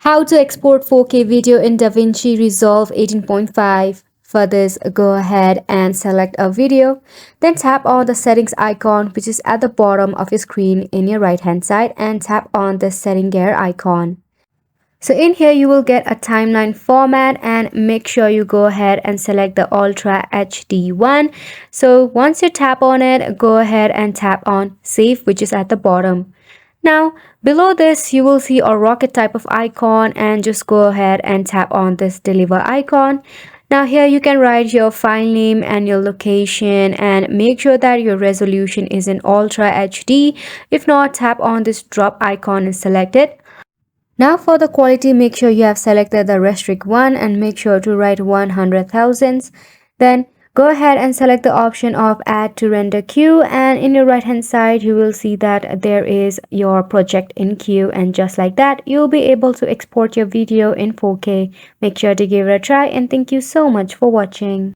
How to export 4K video in DaVinci Resolve 18.5. For this, go ahead and select a video. Then tap on the settings icon, which is at the bottom of your screen in your right hand side, and tap on the setting gear icon. So in here you will get a timeline format, and make sure you go ahead and select the Ultra HD one. So once you tap on it, go ahead and tap on save, which is at the bottom. Now below this you will see a rocket type of icon, and just go ahead and tap on this deliver icon. Now here you can write your file name and your location, and make sure that your resolution is in Ultra HD. If not, tap on this drop icon and select it. Now for the quality, make sure you have selected the restrict one and make sure to write 100,000. Then go ahead and select the option of add to render queue, and in your right hand side you will see that there is your project in queue, and just like that you'll be able to export your video in 4K. Make sure to give it a try, and thank you so much for watching.